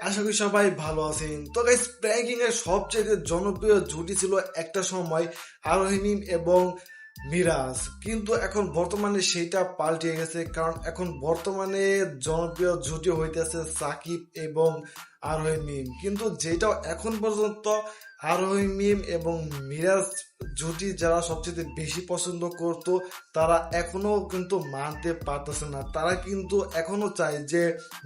আশা করি সবাই ভালো আছেন। তো গাইস, প্র্যাঙ্কিং এর সবচেয়ে জনপ্রিয় জুটি ছিল একটা সময় আরোহী মিম এবং মিরাজ, কিন্তু এখন বর্তমানে সেটা পাল্টে গেছে। কারণ এখন বর্তমানে জনপ্রিয় জুটি হইতেছে সাকিব এবং আরোহী মিম, কিন্তু যেটাও এখন পর্যন্ত আরোহী মিম এবং মিরাজ জুটি যারা সবচেয়ে বেশি পছন্দ করত, তারা এখনো কিন্তু মানতে পারতেছে না। তারা কিন্তু এখনো চায় যে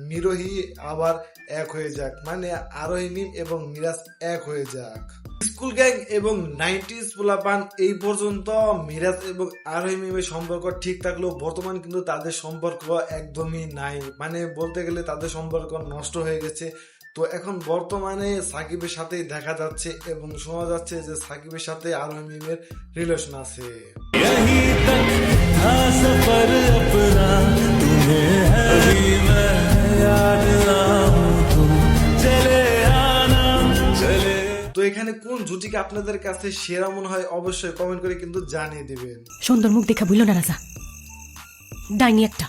মিরোহি আবার এক হয়ে যাক, মানে আরোহী মিম এবং মিরাজ এক হয়ে যাক। স্কুল গ্যাং এবং 90s পোলাপান এই পর্যন্ত মিরাজ এবং আরোহী মিমের সম্পর্ক ঠিক থাকলেও বর্তমান কিন্তু তাদের সম্পর্ক একদমই নাই, মানে বলতে গেলে তাদের সম্পর্ক নষ্ট হয়ে গেছে। তো এখন বর্তমানে সাকিবের সাথেই দেখা যাচ্ছে এবং শোনা যাচ্ছে যে সাকিবের সাথে আরোহী মিমের রিলেশন আছে। তো এখানে কোন জুটিকে আপনাদের কাছে সেরা মনে হয় অবশ্যই কমেন্ট করে কিন্তু জানিয়ে দিবেন। সুন্দর মুখ দেখা ভুলো না রাজা, ডাইনি একটা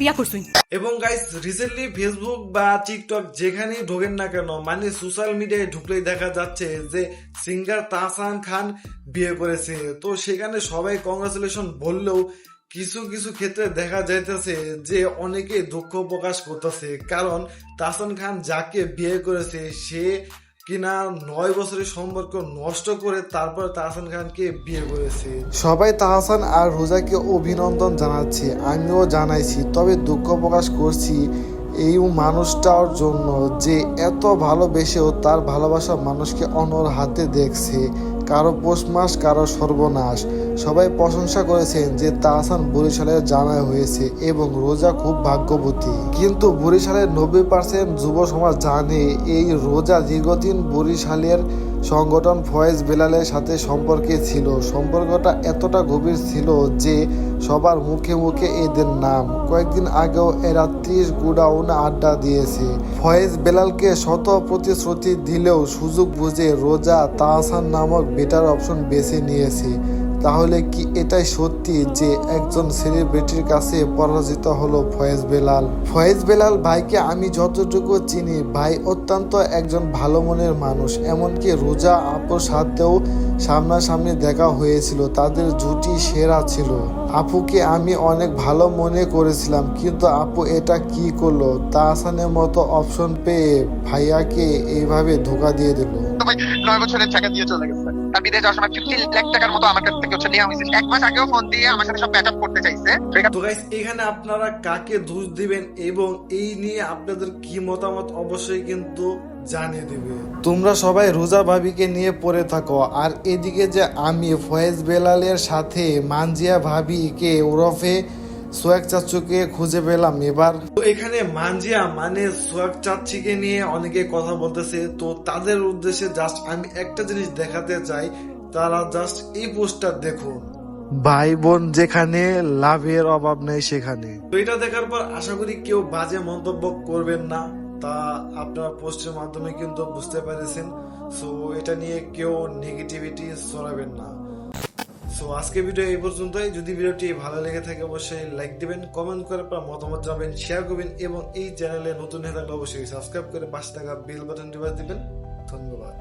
বিয়া করছুই। এবং গাইস, রিসেন্টলি ফেসবুক বা টিকটক যেখানেই ঢোকেন না কেন, মানে সোশ্যাল মিডিয়ায় ঢুকলেই দেখা যাচ্ছে যে সিঙ্গার তাহসান খান বিয়ে করেছে। তো সেখানে সবাই কংগ্রাচুলেশন বললেও কিছু কিছু ক্ষেত্রে দেখা যাইতেছে যে অনেকে দুঃখ প্রকাশ করতেছে, কারণ তাহসান খান যাকে বিয়ে করেছে সে কিনা 9 বছরের সম্পর্ক নষ্ট করে তারপর তাহসান খানকে বিয়ে করেছে। সবাই তাহসান আর রোজাকে অভিনন্দন জানাচ্ছে, আমিও জানাইছি, তবে দুঃখ প্রকাশ করছি এই মানুষটার জন্য যে এত ভালোবেসেও তার ভালোবাসা মানুষকে অন্যর হাতে দেখছে। কারো পৌষ মাস, কারো সর্বনাশ। সবাই প্রশংসা করেছেন যে তাহসান বরিশালের জামাই হয়েছে এবং রোজা খুব ভাগ্যবতী। কিন্তু বরিশালের 90% যুব সমাজ জানে এই রোজা দীর্ঘদিন বরিশালের সংগঠন ফয়েজ বেলালের সাথে সম্পর্কে ছিল। সম্পর্কটা এতটা গভীর ছিল যে সবার মুখে মুখে এদের নাম। কয়েকদিন আগেও এরা 30 গুডাউন আড্ডা দিয়েছে। ফয়েজ বেলালকে শত প্রতিশ্রুতি দিলেও সুযোগ বুঝে রোজা তাহসান নামক বেটার অপশন বেছে নিয়েছে। তাহলে কি এটাই সত্যি যে একজন সেলিব্রিটির কাছে পরাজিত হলো ফয়েজ বেলাল? ফয়েজ বেলাল ভাইকে আমি যতটুকু চিনি, ভাই অত্যন্ত একজন ভালো মনের মানুষ। এমনকি রোজা আপুর সাথেও সামনাসামনি দেখা হয়েছিল, তাদের জুটি সেরা ছিল। আপুকে আমি অনেক ভালো মনে করেছিলাম, কিন্তু আপু এটা কি করলো? তাহসানের মতো অপশন পেয়ে ভাইয়াকে এইভাবে ধোকা দিয়ে দিল। 9 বছরের টাকা দিয়ে চলে গেছে। তার বিদেশ যাওয়ার সময় 50 লাখ টাকার মতো আমার কাছ থেকে নেওয়া হয়েছে। 1 মাস আগেও ফোন দিয়ে আমার সাথে সব প্যাচ আপ করতে চাইছে। তো গাইস, এখানে আপনারা কাকে দোষ দিবেন এবং এই নিয়ে আপনাদের কি মতামত অবশ্যই কিন্তু জানিয়ে দিবে। তোমরা সবাই রোজা ভাবিকে নিয়ে পড়ে থাকো, আর এদিকে যে আমি ফয়েজ বেলালের সাথে মানজিয়া ভাবিকে ওরফে সোয়াগ চাচুকে খুঁজে পেলাম এবার। তো এখানে মানজিয়া মানে সোয়াগ চাচিকে নিয়ে অনেকে কথা বলতেছে। তো তাদের উদ্দেশ্যে জাস্ট আমি একটা জিনিস দেখাতে চাই, তারা জাস্ট এই পোস্টটা দেখুন। ভাই বোন যেখানে, লাভের অভাব নেই সেখানে। তো এটা দেখার পর আশা করি কেউ বাজে মন্তব্য করবেন না, তা আপনারা পোস্টের মাধ্যমে কিন্তু বুঝতে পেরেছেন। সো এটা নিয়ে কেউ নেগেটিভিটি ছড়াবেন না। সো আজকে ভিডিও এই পর্যন্তই। যদি ভিডিওটি ভালো লেগে থাকে অবশ্যই লাইক দিবেন, কমেন্ট করে আপনার মতামত জানাবেন, শেয়ার করবেন এবং এই চ্যানেলে নতুন হয়ে থাকলে অবশ্যই সাবস্ক্রাইব করে পাশে থাকা বেল বাটনটি বাজিয়ে দিবেন। ধন্যবাদ।